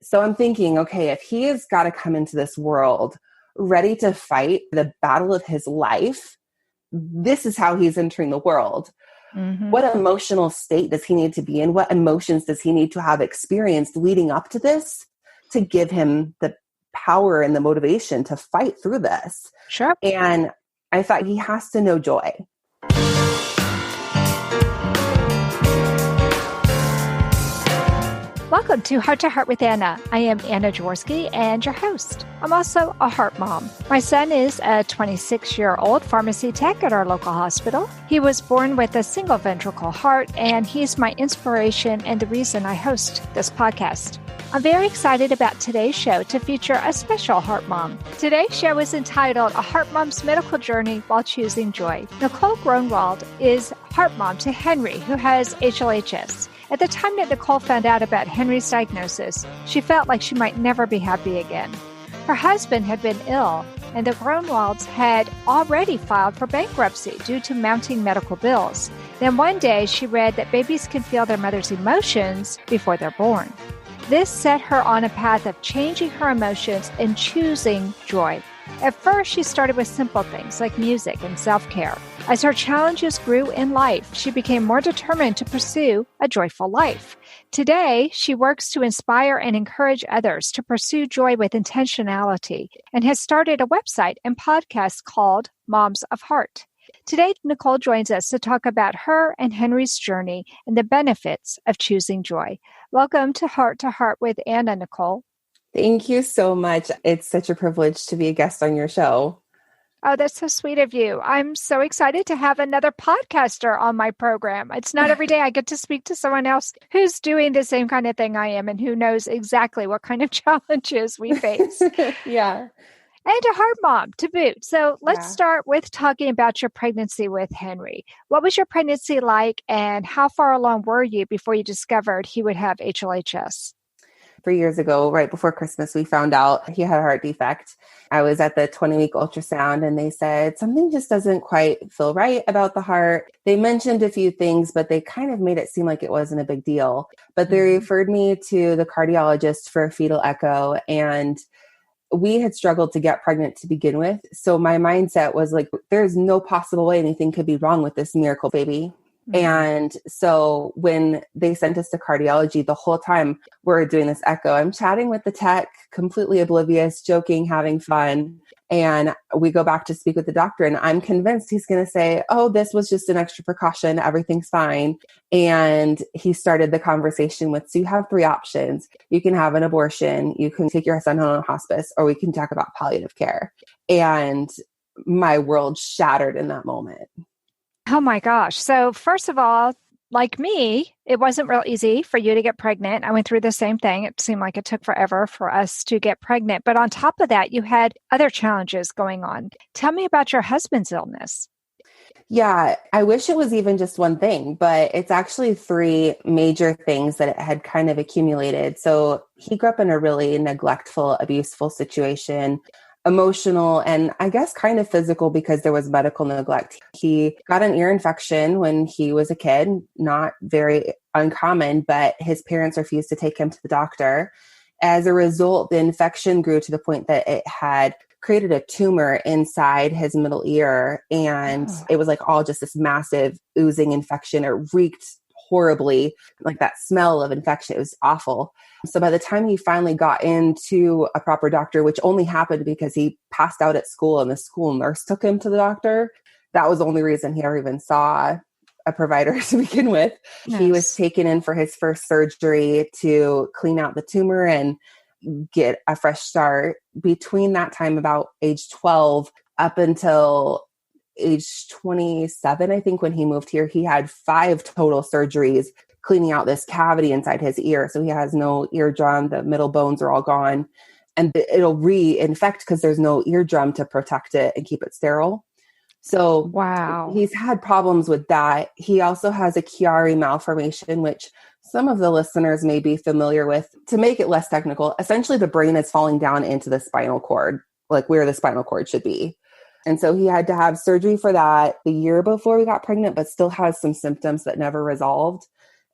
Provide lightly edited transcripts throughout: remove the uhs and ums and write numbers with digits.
So I'm thinking, okay, if he has got to come into this world ready to fight the battle of his life, this is how he's entering the world. Mm-hmm. What emotional state does he need to be in? What emotions does he need to have experienced leading up to this to give him the power and the motivation to fight through this? Sure. And I thought he has to know joy. Welcome to Heart to Heart with Anna. I am Anna Jaworski and your host. I'm also a heart mom. My son is a 26-year-old pharmacy tech at our local hospital. He was born with a single ventricle heart, and he's my inspiration and the reason I host this podcast. I'm very excited about today's show to feature a special heart mom. Today's show is entitled A Heart Mom's Medical Journey While Choosing Joy. Nicole Gronwald is heart mom to Henry, who has HLHS. At the time that Nicole found out about Henry's diagnosis, she felt like she might never be happy again. Her husband had been ill, and the Gronwalds had already filed for bankruptcy due to mounting medical bills. Then one day she read that babies can feel their mother's emotions before they're born. This set her on a path of changing her emotions and choosing joy. At first, she started with simple things like music and self-care. As her challenges grew in life, she became more determined to pursue a joyful life. Today, she works to inspire and encourage others to pursue joy with intentionality and has started a website and podcast called Moms of Heart. Today, Nicole joins us to talk about her and Henry's journey and the benefits of choosing joy. Welcome to Heart with Anna, Nicole. Thank you so much. It's such a privilege to be a guest on your show. Oh, that's so sweet of you. I'm so excited to have another podcaster on my program. It's not every day I get to speak to someone else who's doing the same kind of thing I am and who knows exactly what kind of challenges we face. Yeah. And a heart mom to boot. So let's start with talking about your pregnancy with Henry. What was your pregnancy like, and how far along were you before you discovered he would have HLHS? 3 years ago, right before Christmas, we found out he had a heart defect. I was at the 20-week ultrasound and they said something just doesn't quite feel right about the heart. They mentioned a few things, but they kind of made it seem like it wasn't a big deal. But they referred me to the cardiologist for a fetal echo, and we had struggled to get pregnant to begin with. So my mindset was like, there's no possible way anything could be wrong with this miracle baby. And so when they sent us to cardiology, the whole time we're doing this echo, I'm chatting with the tech, completely oblivious, joking, having fun. And we go back to speak with the doctor, and I'm convinced he's going to say, oh, this was just an extra precaution. Everything's fine. And he started the conversation with, so you have 3 options. You can have an abortion, you can take your son home to hospice, or we can talk about palliative care. And my world shattered in that moment. Oh my gosh. So first of all, like me, it wasn't real easy for you to get pregnant. I went through the same thing. It seemed like it took forever for us to get pregnant. But on top of that, you had other challenges going on. Tell me about your husband's illness. Yeah, I wish it was even just one thing, but it's actually 3 major things that had kind of accumulated. So he grew up in a really neglectful, abuseful situation. Emotional and I guess kind of physical because there was medical neglect. He got an ear infection when he was a kid, not very uncommon, but his parents refused to take him to the doctor. As a result, the infection grew to the point that it had created a tumor inside his middle ear. And it was like all just this massive oozing infection. It reeked horribly, like that smell of infection. It was awful. So by the time he finally got into a proper doctor, which only happened because he passed out at school and the school nurse took him to the doctor, that was the only reason he ever even saw a provider to begin with. Yes. He was taken in for his first surgery to clean out the tumor and get a fresh start. Between that time, about age 12 up until age 27, I think when he moved here, he had 5 total surgeries cleaning out this cavity inside his ear. So he has no eardrum. The middle bones are all gone. And it'll reinfect because there's no eardrum to protect it and keep it sterile. So wow, he's had problems with that. He also has a Chiari malformation, which some of the listeners may be familiar with. To make it less technical, essentially the brain is falling down into the spinal cord, like where the spinal cord should be. And so he had to have surgery for that the year before we got pregnant, but still has some symptoms that never resolved.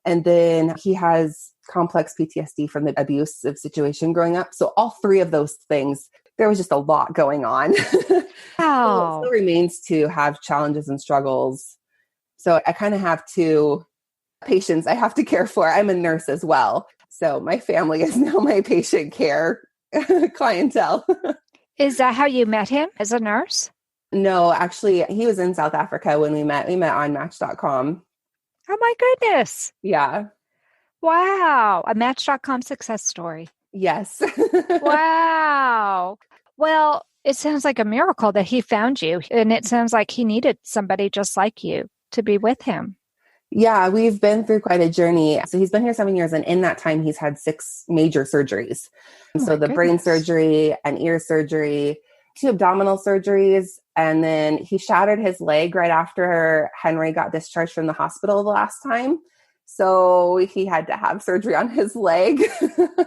And then he has complex PTSD from the abusive situation growing up. So all three of those things, there was just a lot going on. So it Oh, still remains to have challenges and struggles. So I kind of have two patients I have to care for. I'm a nurse as well. So my family is now my patient care clientele. is that how you met him, as a nurse? No, actually, he was in South Africa when we met. We met on Match.com. Oh my goodness. Yeah. Wow. A Match.com success story. Yes. Wow. Well, it sounds like a miracle that he found you. And it sounds like he needed somebody just like you to be with him. Yeah, we've been through quite a journey. So he's been here 7 years, and in that time, he's had 6 major surgeries. Oh So my the brain goodness. surgery, an ear surgery, 2 abdominal surgeries, and then he shattered his leg right after Henry got discharged from the hospital the last time. So he had to have surgery on his leg.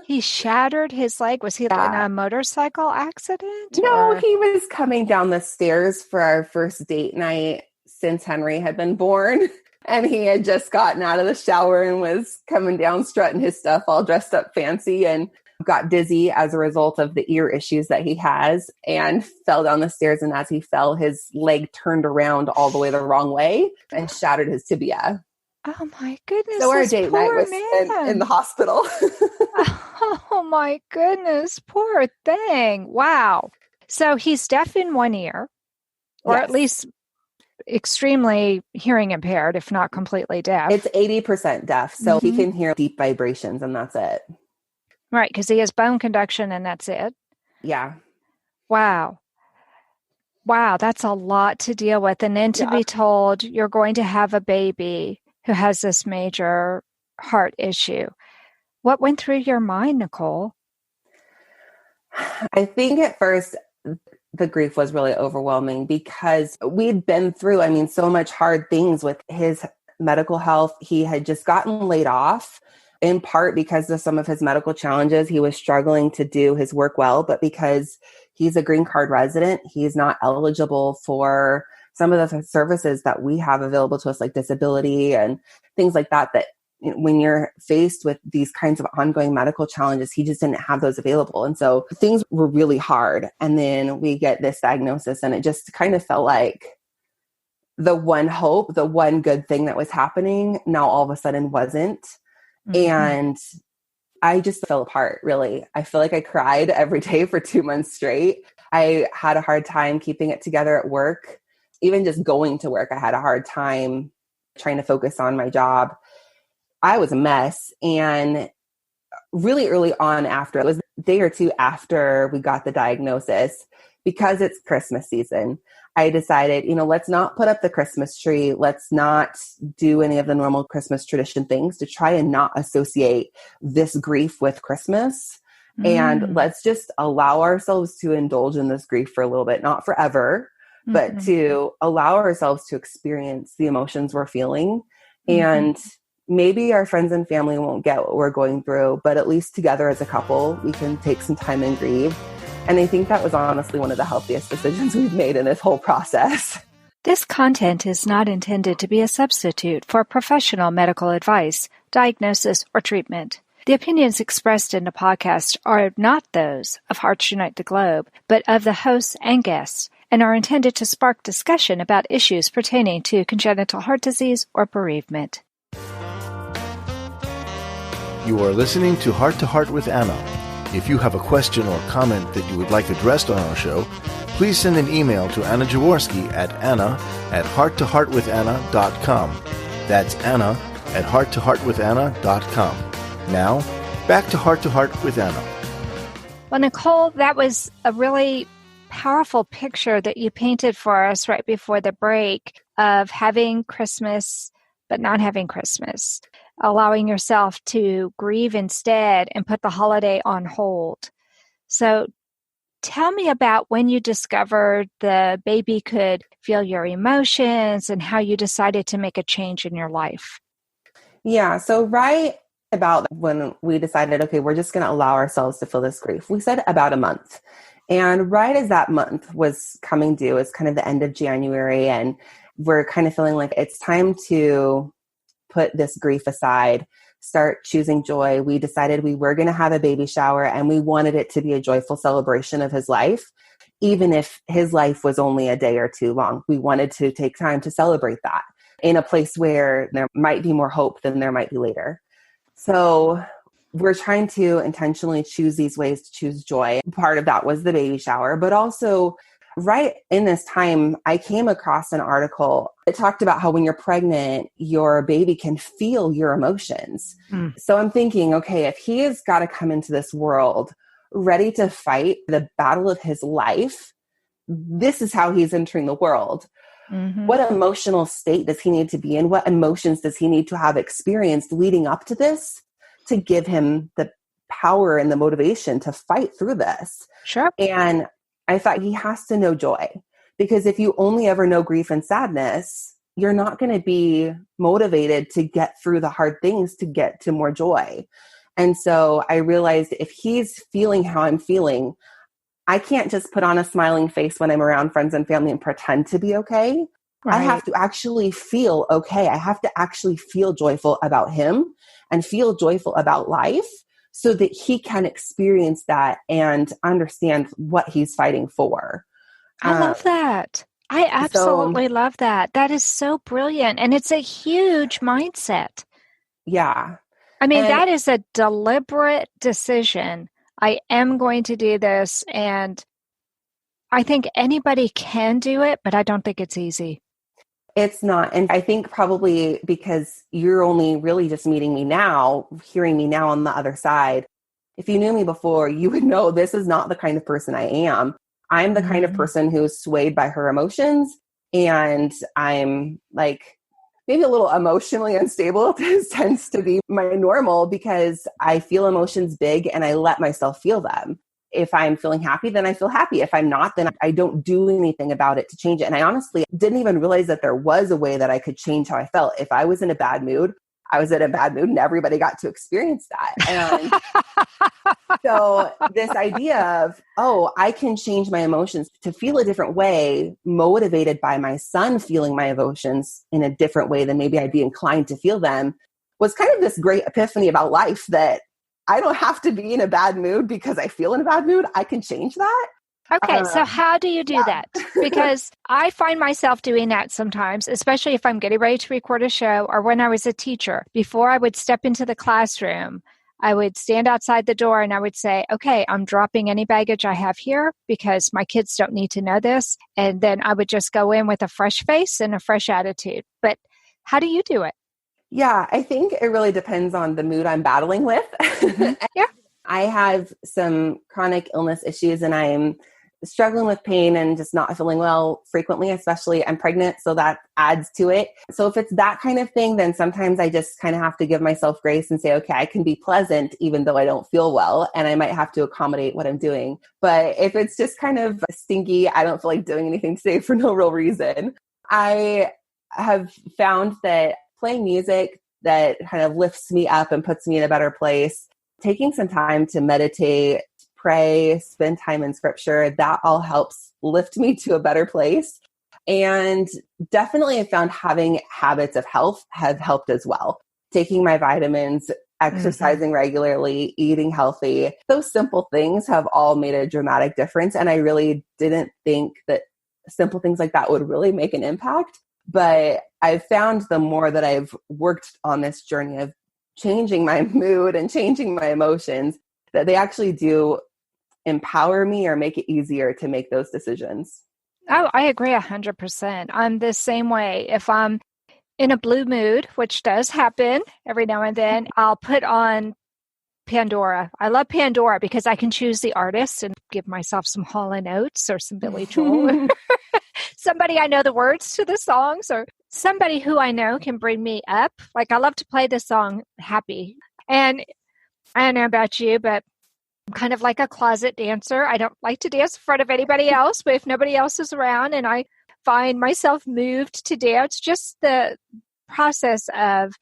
He shattered his leg. Was he in Yeah. a motorcycle accident No, or? he was coming down the stairs for our first date night since Henry had been born. And he had just gotten out of the shower and was coming down, strutting his stuff, all dressed up fancy, and got dizzy as a result of the ear issues that he has, and fell down the stairs. And as he fell, his leg turned around all the way the wrong way and shattered his tibia. Oh my goodness, So our this date night poor was spent in the man. hospital. Oh my goodness, poor thing. Wow. So he's deaf in one ear, or at Yes. least extremely hearing impaired, if not completely deaf. It's 80% deaf. So he Mhm. can hear deep vibrations, and that's it. Right, because he has bone conduction and that's it. Yeah. Wow. Wow, that's a lot to deal with. And then to Yeah. be told you're going to have a baby who has this major heart issue. What went through your mind, Nicole? I think at first the grief was really overwhelming because we'd been through, so much hard things with his medical health. He had just gotten laid off, in part because of some of his medical challenges. He was struggling to do his work well, but because he's a green card resident, he's not eligible for some of the services that we have available to us, like disability and things like that, that when you're faced with these kinds of ongoing medical challenges, he just didn't have those available. And so things were really hard. And then we get this diagnosis, and it just kind of felt like the one hope, the one good thing that was happening, now all of a sudden wasn't. Mhm. And I just fell apart, really. I feel like I cried every day for 2 months straight. I had a hard time keeping it together at work. Even just going to work, I had a hard time trying to focus on my job. I was a mess. And really early on, after, it was a day or two after we got the diagnosis, because it's Christmas season, I decided, let's not put up the Christmas tree. Let's not do any of the normal Christmas tradition things, to try and not associate this grief with Christmas. And Mm. let's just allow ourselves to indulge in this grief for a little bit, not forever, but Mhm. to allow ourselves to experience the emotions we're feeling. Mhm. And maybe our friends and family won't get what we're going through, but at least together as a couple, we can take some time and grieve. And I think that was honestly one of the healthiest decisions we've made in this whole process. This content is not intended to be a substitute for professional medical advice, diagnosis, or treatment. The opinions expressed in the podcast are not those of Hearts Unite the Globe, but of the hosts and guests, and are intended to spark discussion about issues pertaining to congenital heart disease or bereavement. You are listening to Heart with Anna. If you have a question or comment that you would like addressed on our show, please send an email to Anna Jaworski at anna@hearttoheartwithanna.com. That's anna@hearttoheartwithanna.com. Now, back to Heart with Anna. Well, Nicole, that was a really powerful picture that you painted for us right before the break of having Christmas, but not having Christmas. Allowing yourself to grieve instead and put the holiday on hold. So tell me about when you discovered the baby could feel your emotions and how you decided to make a change in your life. Yeah. So right about when we decided, okay, we're just going to allow ourselves to feel this grief, we said about a month. And right as that month was coming due, it's kind of the end of January, and we're kind of feeling like it's time to put this grief aside, start choosing joy. We decided we were going to have a baby shower and we wanted it to be a joyful celebration of his life. Even if his life was only a day or two long, we wanted to take time to celebrate that in a place where there might be more hope than there might be later. So we're trying to intentionally choose these ways to choose joy. Part of that was the baby shower, but also right in this time, I came across an article. It talked about how when you're pregnant, your baby can feel your emotions. So I'm thinking, okay, if he has got to come into this world ready to fight the battle of his life, this is how he's entering the world. What emotional state does he need to be in? What emotions does he need to have experienced leading up to this to give him the power and the motivation to fight through this? Sure. And I thought he has to know joy, because if you only ever know grief and sadness, you're not going to be motivated to get through the hard things to get to more joy. And so I realized if he's feeling how I'm feeling, I can't just put on a smiling face when I'm around friends and family and pretend to be okay. Right. I have to actually feel okay. I have to actually feel joyful about him and feel joyful about life so that he can experience that and understand what he's fighting for. I love that. I absolutely love that. That is so brilliant. And it's a huge mindset. Yeah. I mean, that is a deliberate decision. I am going to do this. And I think anybody can do it, but I don't think it's easy. It's not. And I think probably because you're only really just meeting me now, hearing me now on the other side. If you knew me before, you would know this is not the kind of person I am. I'm the kind of person who's swayed by her emotions. And I'm like maybe a little emotionally unstable. This tends to be my normal because I feel emotions big and I let myself feel them. If I'm feeling happy, then I feel happy. If I'm not, then I don't do anything about it to change it. And I honestly didn't even realize that there was a way that I could change how I felt. If I was in a bad mood, I was in a bad mood and everybody got to experience that. And so this idea of, oh, I can change my emotions to feel a different way, motivated by my son feeling my emotions in a different way than maybe I'd be inclined to feel them, was kind of this great epiphany about life that I don't have to be in a bad mood because I feel in a bad mood. I can change that. Okay, so how do you do that? Because I find myself doing that sometimes, especially if I'm getting ready to record a show or when I was a teacher. Before I would step into the classroom, I would stand outside the door and I would say, okay, I'm dropping any baggage I have here because my kids don't need to know this. And then I would just go in with a fresh face and a fresh attitude. But how do you do it? Yeah, I think it really depends on the mood I'm battling with. Yeah. I have some chronic illness issues and I'm struggling with pain and just not feeling well frequently, especially I'm pregnant. So that adds to it. So if it's that kind of thing, then sometimes I just kind of have to give myself grace and say, okay, I can be pleasant even though I don't feel well. And I might have to accommodate what I'm doing. But if it's just kind of stinky, I don't feel like doing anything today for no real reason. I have found that playing music that kind of lifts me up and puts me in a better place, taking some time to meditate, pray, spend time in scripture, that all helps lift me to a better place. And definitely I found having habits of health have helped as well. Taking my vitamins, exercising regularly, eating healthy, those simple things have all made a dramatic difference. And I really didn't think that simple things like that would really make an impact. But I've found the more that I've worked on this journey of changing my mood and changing my emotions, that they actually do empower me or make it easier to make those decisions. Oh, I agree 100%. I'm the same way. If I'm in a blue mood, which does happen every now and then, I'll put on Pandora. I love Pandora because I can choose the artist and give myself some Hall & Oates or some Billy Joel. Somebody I know the words to the songs, or somebody who I know can bring me up. Like I love to play the song Happy. And I don't know about you, but I'm kind of like a closet dancer. I don't like to dance in front of anybody else, but if nobody else is around and I find myself moved to dance, just the process of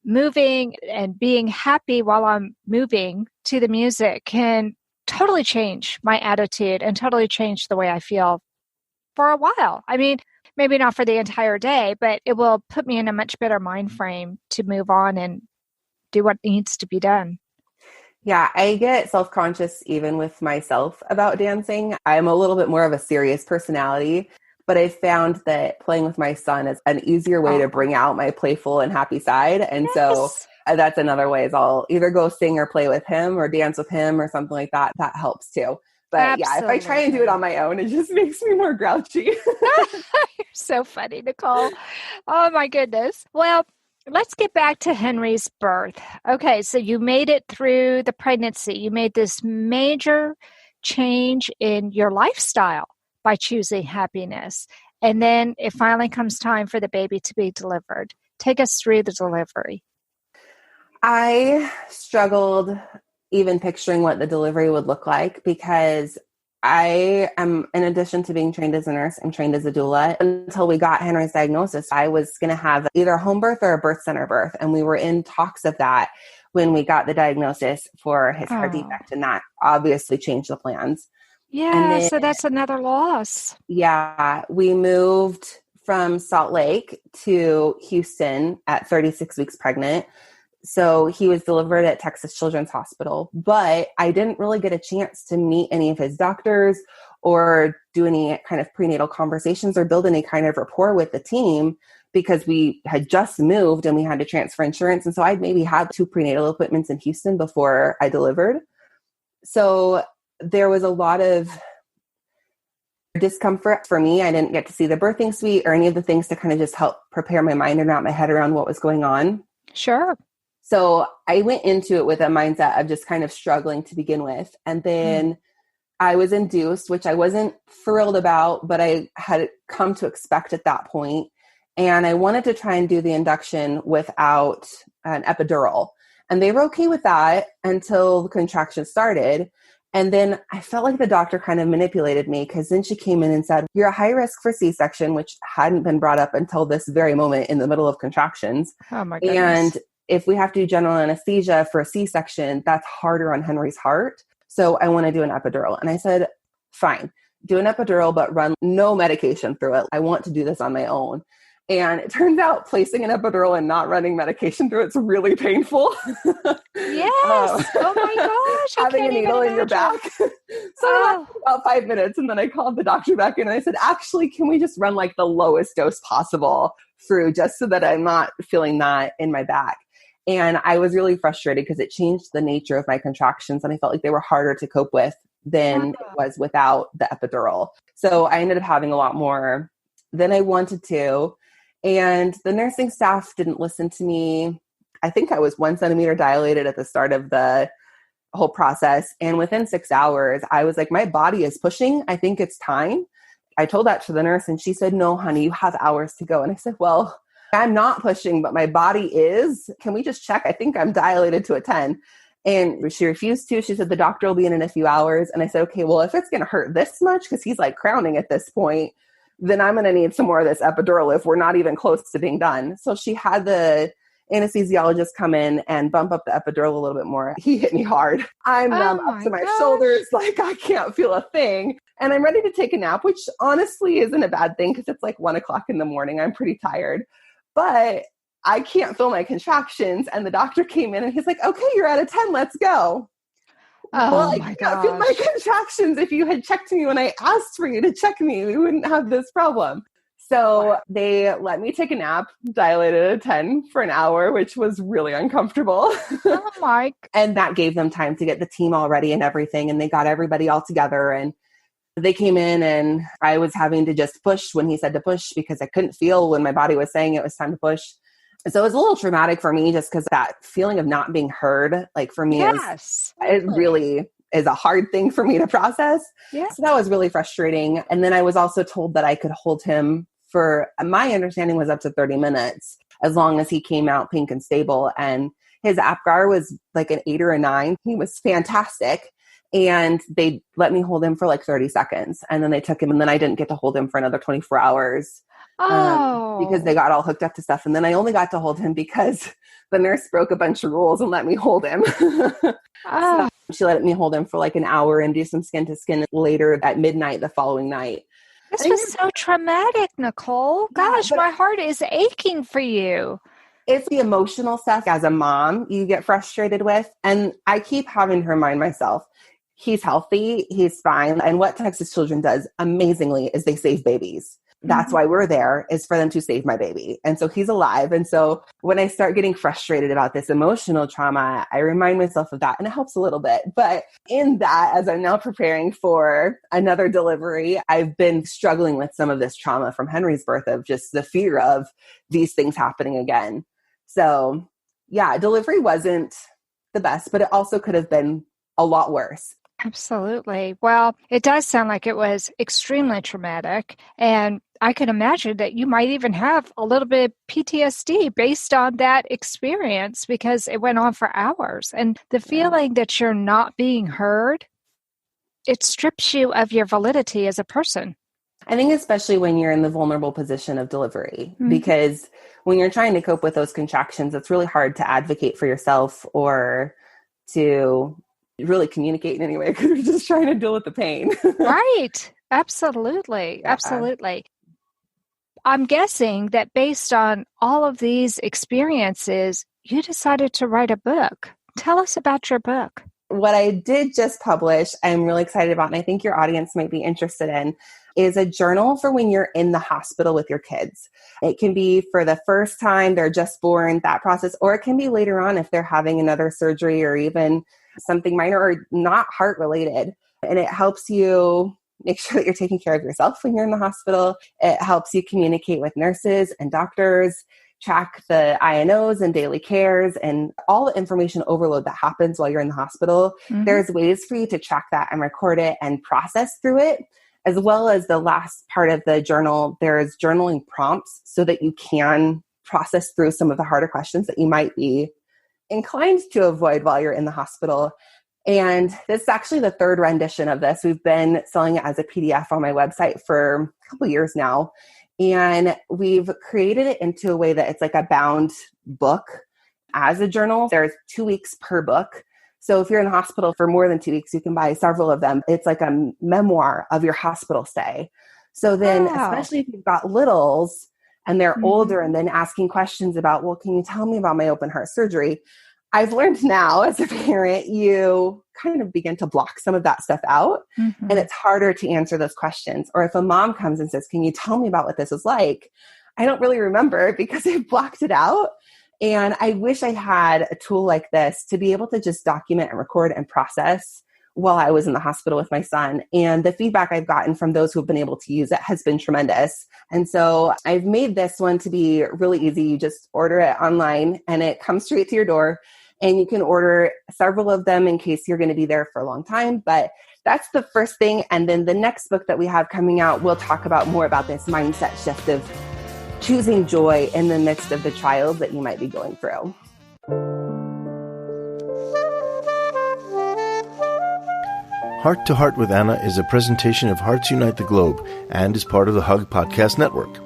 moving and being happy while I'm moving to the music can totally change my attitude and totally change the way I feel for a while. I mean, maybe not for the entire day, but it will put me in a much better mind frame to move on and do what needs to be done. Yeah, I get self-conscious even with myself about dancing. I'm a little bit more of a serious personality, but I found that playing with my son is an easier way to bring out my playful and happy side. And so that's another way is I'll either go sing or play with him or dance with him or something like that. That helps too. But yeah, if I try and do it on my own, it just makes me more grouchy. You're so funny, Nicole. Oh my goodness. Well, let's get back to Henry's birth. Okay, so you made it through the pregnancy. You made this major change in your lifestyle by choosing happiness. And then it finally comes time for the baby to be delivered. Take us through the delivery. I struggled even picturing what the delivery would look like because I am, in addition to being trained as a nurse, I'm trained as a doula. Until we got Henry's diagnosis, I was going to have either a home birth or a birth center birth. And we were in talks of that when we got the diagnosis for his heart defect. And that obviously changed the plans. Yeah, so that's another loss. Yeah, we moved from Salt Lake to Houston at 36 weeks pregnant. So he was delivered at Texas Children's Hospital, but I didn't really get a chance to meet any of his doctors or do any kind of prenatal conversations or build any kind of rapport with the team because we had just moved and we had to transfer insurance. And so I'd maybe had 2 prenatal appointments in Houston before I delivered. So there was a lot of discomfort for me. I didn't get to see the birthing suite or any of the things to kind of just help prepare my mind and wrap my head around what was going on. Sure. So I went into it with a mindset of just kind of struggling to begin with. And then I was induced, which I wasn't thrilled about, but I had come to expect at that point. And I wanted to try and do the induction without an epidural. And they were okay with that until the contractions started. And then I felt like the doctor kind of manipulated me because then she came in and said, you're a high risk for C-section, which hadn't been brought up until this very moment in the middle of contractions. Oh my goodness. And if we have to do general anesthesia for a C-section, that's harder on Henry's heart. So I want to do an epidural. And I said, fine, do an epidural, but run no medication through it. I want to do this on my own. And it turns out placing an epidural and not running medication through it's really painful. Yes. Oh my gosh. Having a needle in your back. So about 5 minutes. And then I called the doctor back in and I said, actually, can we just run like the lowest dose possible through just so that I'm not feeling that in my back? And I was really frustrated because it changed the nature of my contractions. And I felt like they were harder to cope with than it was without the epidural. So I ended up having a lot more than I wanted to. And the nursing staff didn't listen to me. I think I was 1 centimeter dilated at the start of the whole process. And within 6 hours, I was like, my body is pushing. I think it's time. I told that to the nurse and she said, no, honey, you have hours to go. And I said, well, I'm not pushing, but my body is. Can we just check? I think I'm dilated to a 10. And she refused to. She said, the doctor will be in a few hours. And I said, okay, well, if it's going to hurt this much, because he's like crowning at this point, then I'm going to need some more of this epidural if we're not even close to being done. So she had the anesthesiologist come in and bump up the epidural a little bit more. He hit me hard. I'm numb up to my shoulders. Like I can't feel a thing. And I'm ready to take a nap, which honestly isn't a bad thing because it's like 1 o'clock in the morning. I'm pretty tired, but I can't feel my contractions. And the doctor came in and he's like, okay, you're at a 10. Let's go. Well, I can't feel my contractions. If you had checked me when I asked for you to check me, we wouldn't have this problem. So they let me take a nap, dilated at 10 for an hour, which was really uncomfortable. Oh my. And that gave them time to get the team all ready and everything. And they got everybody all together and they came in and I was having to just push when he said to push because I couldn't feel when my body was saying it was time to push. So it was a little traumatic for me just because that feeling of not being heard, like for me, it really is a hard thing for me to process. Yeah. So that was really frustrating. And then I was also told that I could hold him for, my understanding was up to 30 minutes, as long as he came out pink and stable. And his APGAR was like an 8 or a 9. He was fantastic. And they let me hold him for like 30 seconds. And then they took him and then I didn't get to hold him for another 24 hours. Because they got all hooked up to stuff. And then I only got to hold him because the nurse broke a bunch of rules and let me hold him. So she let me hold him for like an hour and do some skin to skin later at midnight the following night. This was so traumatic, Nicole. Gosh, my heart is aching for you. It's the emotional stuff as a mom you get frustrated with. And I keep having to remind myself, he's healthy, he's fine. And what Texas Children does amazingly is they save babies. That's why we're there, is for them to save my baby. And so he's alive. And so when I start getting frustrated about this emotional trauma, I remind myself of that, and it helps a little bit. But in that, as I'm now preparing for another delivery, I've been struggling with some of this trauma from Henry's birth, of just the fear of these things happening again. So yeah, delivery wasn't the best, but it also could have been a lot worse. Absolutely. Well, it does sound like it was extremely traumatic. And I can imagine that you might even have a little bit of PTSD based on that experience, because it went on for hours. And the feeling that you're not being heard, it strips you of your validity as a person. I think especially when you're in the vulnerable position of delivery, because when you're trying to cope with those contractions, it's really hard to advocate for yourself or to really communicate in any way, because you're just trying to deal with the pain. Right. Absolutely. Yeah. Absolutely. I'm guessing that based on all of these experiences, you decided to write a book. Tell us about your book. What I did just publish, I'm really excited about, and I think your audience might be interested in, is a journal for when you're in the hospital with your kids. It can be for the first time they're just born, that process, or it can be later on if they're having another surgery or even something minor or not heart related. And it helps you make sure that you're taking care of yourself when you're in the hospital. It helps you communicate with nurses and doctors, track the INOs and daily cares and all the information overload that happens while you're in the hospital. There's ways for you to track that and record it and process through it. As well as the last part of the journal, there's journaling prompts so that you can process through some of the harder questions that you might be inclined to avoid while you're in the hospital. And this is actually the third rendition of this. We've been selling it as a PDF on my website for a couple years now. And we've created it into a way that it's like a bound book as a journal. There's 2 weeks per book. So if you're in the hospital for more than 2 weeks, you can buy several of them. It's like a memoir of your hospital stay. So then, especially if you've got littles and they're older, and then asking questions about, well, can you tell me about my open heart surgery? I've learned now as a parent, you kind of begin to block some of that stuff out, and it's harder to answer those questions. Or if a mom comes and says, can you tell me about what this was like? I don't really remember because I've blocked it out. And I wish I had a tool like this to be able to just document and record and process while I was in the hospital with my son. And the feedback I've gotten from those who have been able to use it has been tremendous. And so I've made this one to be really easy. You just order it online and it comes straight to your door. And you can order several of them in case you're going to be there for a long time. But that's the first thing. And then the next book that we have coming out, we'll talk about more about this mindset shift of choosing joy in the midst of the trials that you might be going through. Heart to Heart with Anna is a presentation of Hearts Unite the Globe and is part of the Hug Podcast Network.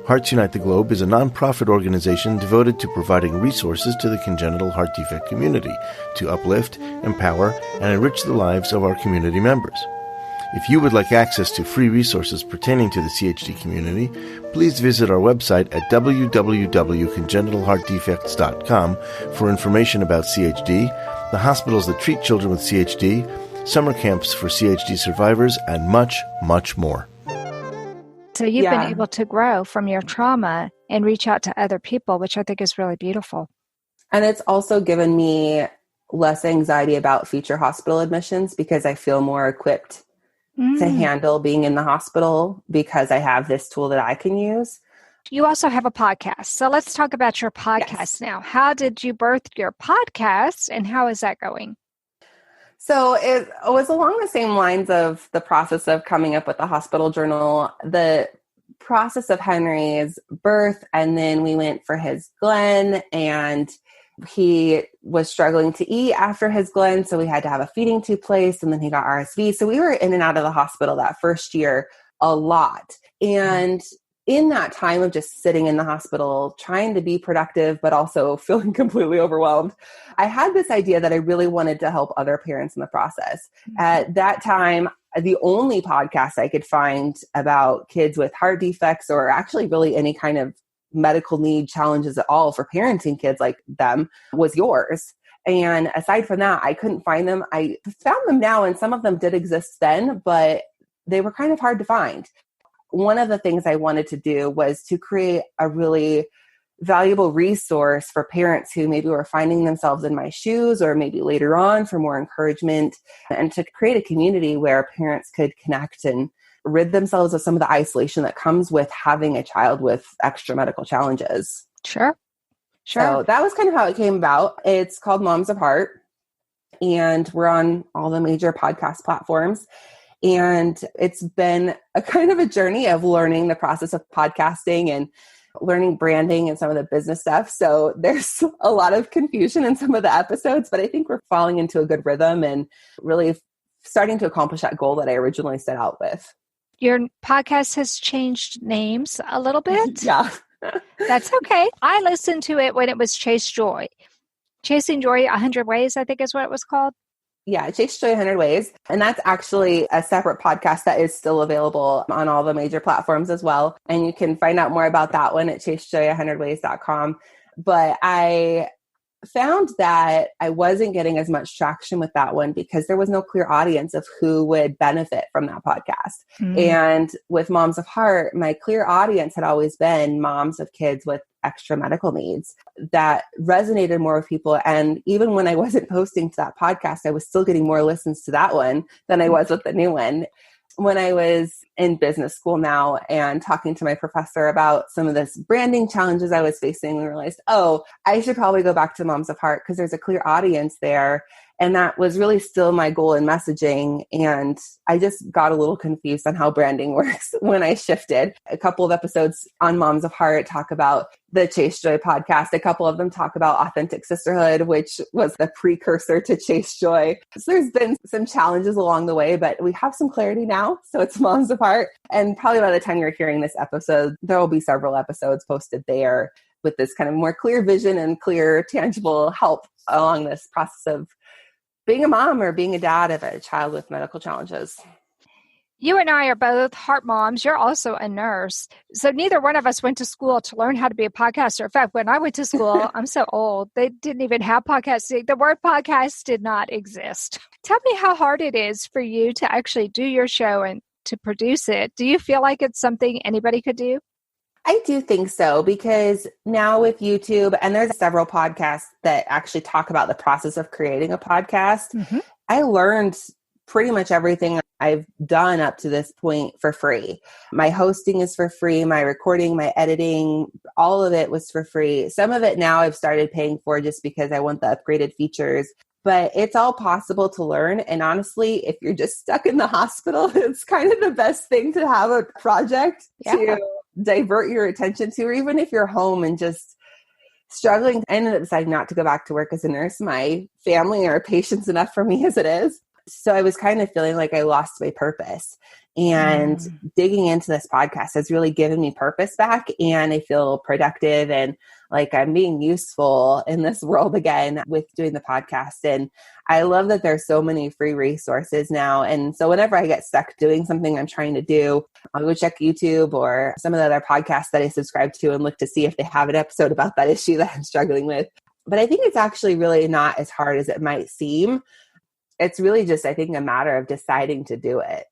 Hearts Unite the Globe is a nonprofit organization devoted to providing resources to the congenital heart defect community to uplift, empower, and enrich the lives of our community members. If you would like access to free resources pertaining to the CHD community, please visit our website at www.congenitalheartdefects.com for information about CHD, the hospitals that treat children with CHD, summer camps for CHD survivors, and much, much more. So you've been able to grow from your trauma and reach out to other people, which I think is really beautiful. And it's also given me less anxiety about future hospital admissions because I feel more equipped to handle being in the hospital because I have this tool that I can use. You also have a podcast. So let's talk about your podcast now. How did you birth your podcast and how is that going? So it was along the same lines of the process of coming up with the hospital journal, the process of Henry's birth, and then we went for his Glenn, and he was struggling to eat after his Glenn, so we had to have a feeding tube placed, and then he got RSV. So we were in and out of the hospital that first year a lot. And in that time of just sitting in the hospital, trying to be productive, but also feeling completely overwhelmed, I had this idea that I really wanted to help other parents in the process. At that time, the only podcast I could find about kids with heart defects or actually really any kind of medical need challenges at all for parenting kids like them was yours. And aside from that, I couldn't find them. I found them now, and some of them did exist then, but they were kind of hard to find. One of the things I wanted to do was to create a really valuable resource for parents who maybe were finding themselves in my shoes or maybe later on for more encouragement, and to create a community where parents could connect and rid themselves of some of the isolation that comes with having a child with extra medical challenges. Sure. So that was kind of how it came about. It's called Moms of Heart, and we're on all the major podcast platforms. And it's been a kind of a journey of learning the process of podcasting and learning branding and some of the business stuff. So there's a lot of confusion in some of the episodes, but I think we're falling into a good rhythm and really starting to accomplish that goal that I originally set out with. Your podcast has changed names a little bit. Yeah. That's okay. I listened to it when it was Chase Joy. Chasing Joy 100 Ways, I think is what it was called. Yeah, Chase Joy 100 Ways. And that's actually a separate podcast that is still available on all the major platforms as well. And you can find out more about that one at chasejoy100ways.com. But I found that I wasn't getting as much traction with that one because there was no clear audience of who would benefit from that podcast. And with Moms of Heart, my clear audience had always been moms of kids with extra medical needs. That resonated more with people. And even when I wasn't posting to that podcast, I was still getting more listens to that one than I was with the new one. When I was in business school now and talking to my professor about some of this branding challenges I was facing, we realized, I should probably go back to Moms of Heart because there's a clear audience there. And that was really still my goal in messaging. And I just got a little confused on how branding works when I shifted. A couple of episodes on Moms of Heart talk about the Chase Joy podcast. A couple of them talk about authentic sisterhood, which was the precursor to Chase Joy. So there's been some challenges along the way, but we have some clarity now. So it's Moms of Heart. And probably by the time you're hearing this episode, there will be several episodes posted there with this kind of more clear vision and clear, tangible help along this process of being a mom or being a dad of a child with medical challenges. You and I are both heart moms. You're also a nurse. So neither one of us went to school to learn how to be a podcaster. In fact, when I went to school, I'm so old, they didn't even have podcasting. The word podcast did not exist. Tell me how hard it is for you to actually do your show and to produce it. Do you feel like it's something anybody could do? I do think so, because now with YouTube, and there's several podcasts that actually talk about the process of creating a podcast, I learned pretty much everything I've done up to this point for free. My hosting is for free, my recording, my editing, all of it was for free. Some of it now I've started paying for just because I want the upgraded features. But it's all possible to learn. And honestly, if you're just stuck in the hospital, it's kind of the best thing to have a project to divert your attention to, or even if you're home and just struggling. I ended up deciding not to go back to work as a nurse. My family are patients enough for me as it is. So I was kind of feeling like I lost my purpose. And digging into this podcast has really given me purpose back. And I feel productive and like I'm being useful in this world again with doing the podcast. And I love that there's so many free resources now. And so whenever I get stuck doing something I'm trying to do, I'll go check YouTube or some of the other podcasts that I subscribe to and look to see if they have an episode about that issue that I'm struggling with. But I think it's actually really not as hard as it might seem. It's really just, I think, a matter of deciding to do it.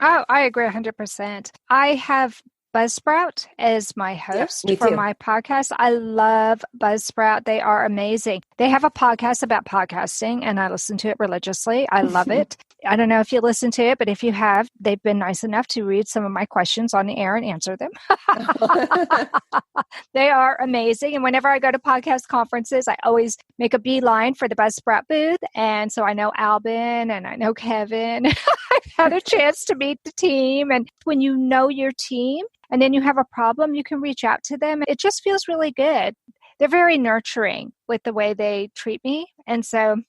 Oh, I agree 100%. I have Buzzsprout as my host for my podcast. I love Buzzsprout. They are amazing. They have a podcast about podcasting, and I listen to it religiously. I love it. I don't know if you listen to it, but if you have, they've been nice enough to read some of my questions on the air and answer them. They are amazing. And whenever I go to podcast conferences, I always make a beeline for the Buzzsprout booth. And so I know Albin and I know Kevin. I've had a chance to meet the team. And when you know your team and then you have a problem, you can reach out to them. It just feels really good. They're very nurturing with the way they treat me. And so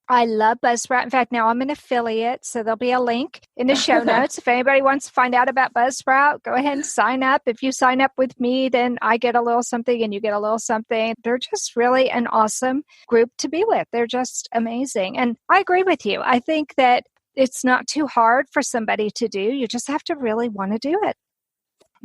I love Buzzsprout. In fact, now I'm an affiliate, so there'll be a link in the show notes. If anybody wants to find out about Buzzsprout, go ahead and sign up. If you sign up with me, then I get a little something and you get a little something. They're just really an awesome group to be with. They're just amazing. And I agree with you. I think that it's not too hard for somebody to do. You just have to really want to do it.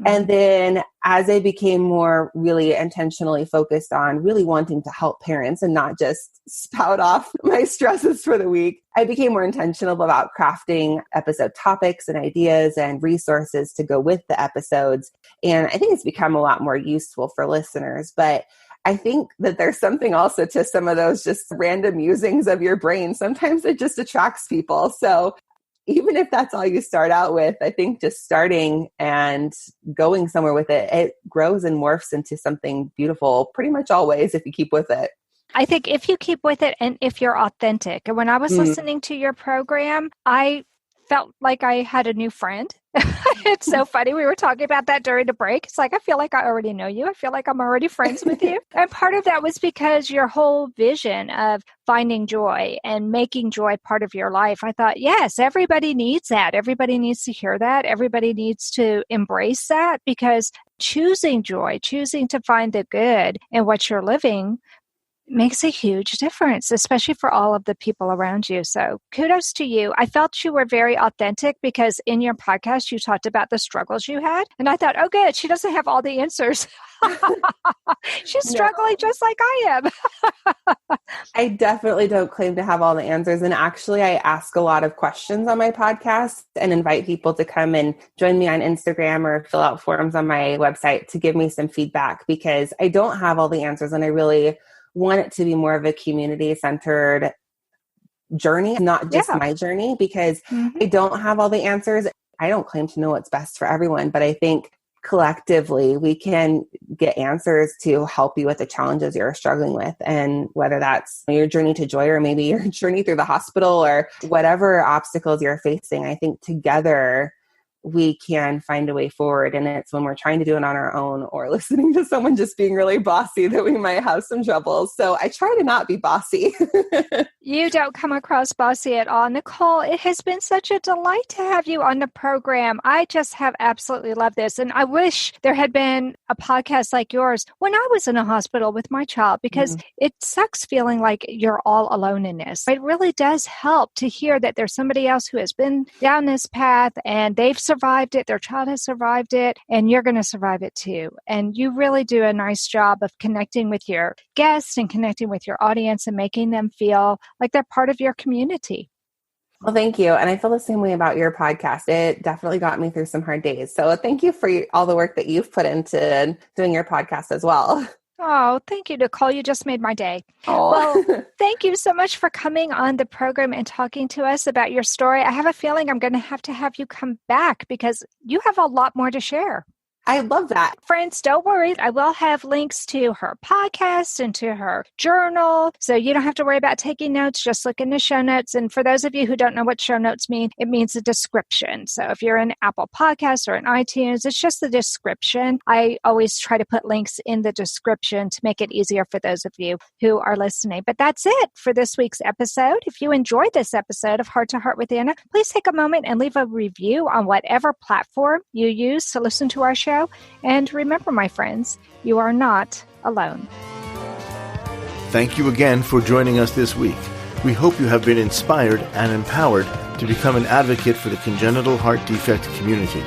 And then as I became more really intentionally focused on really wanting to help parents and not just spout off my stresses for the week, I became more intentional about crafting episode topics and ideas and resources to go with the episodes. And I think it's become a lot more useful for listeners. But I think that there's something also to some of those just random musings of your brain. Sometimes it just attracts people. So even if that's all you start out with, I think just starting and going somewhere with it, it grows and morphs into something beautiful pretty much always if you keep with it. I think if you keep with it and if you're authentic. And when I was listening to your program, I felt like I had a new friend. It's so funny. We were talking about that during the break. It's like, I feel like I already know you. I feel like I'm already friends with you. And part of that was because your whole vision of finding joy and making joy part of your life. I thought, yes, everybody needs that. Everybody needs to hear that. Everybody needs to embrace that, because choosing joy, choosing to find the good in what you're living makes a huge difference, especially for all of the people around you. So kudos to you. I felt you were very authentic because in your podcast, you talked about the struggles you had. And I thought, oh, good. She doesn't have all the answers. She's struggling just like I am. I definitely don't claim to have all the answers. And actually, I ask a lot of questions on my podcast and invite people to come and join me on Instagram or fill out forms on my website to give me some feedback, because I don't have all the answers. And I really want it to be more of a community-centered journey, not just my journey, because I don't have all the answers. I don't claim to know what's best for everyone, but I think collectively we can get answers to help you with the challenges you're struggling with. And whether that's your journey to joy or maybe your journey through the hospital or whatever obstacles you're facing, I think together we can find a way forward. And it's when we're trying to do it on our own or listening to someone just being really bossy that we might have some trouble. So I try to not be bossy. You don't come across bossy at all. Nicole, it has been such a delight to have you on the program. I just have absolutely loved this. And I wish there had been a podcast like yours when I was in a hospital with my child, because it sucks feeling like you're all alone in this. It really does help to hear that there's somebody else who has been down this path and they've survived it, their child has survived it, and you're going to survive it too. And you really do a nice job of connecting with your guests and connecting with your audience and making them feel like they're part of your community. Well, thank you. And I feel the same way about your podcast. It definitely got me through some hard days. So thank you for all the work that you've put into doing your podcast as well. Oh, thank you, Nicole. You just made my day. Oh. Well, thank you so much for coming on the program and talking to us about your story. I have a feeling I'm going to have you come back because you have a lot more to share. I love that. Friends, don't worry. I will have links to her podcast and to her journal. So you don't have to worry about taking notes. Just look in the show notes. And for those of you who don't know what show notes mean, it means a description. So if you're in Apple Podcasts or in iTunes, it's just the description. I always try to put links in the description to make it easier for those of you who are listening. But that's it for this week's episode. If you enjoyed this episode of Heart to Heart with Anna, please take a moment and leave a review on whatever platform you use to listen to our show. And remember, my friends, you are not alone. Thank you again for joining us this week. We hope you have been inspired and empowered to become an advocate for the congenital heart defect community.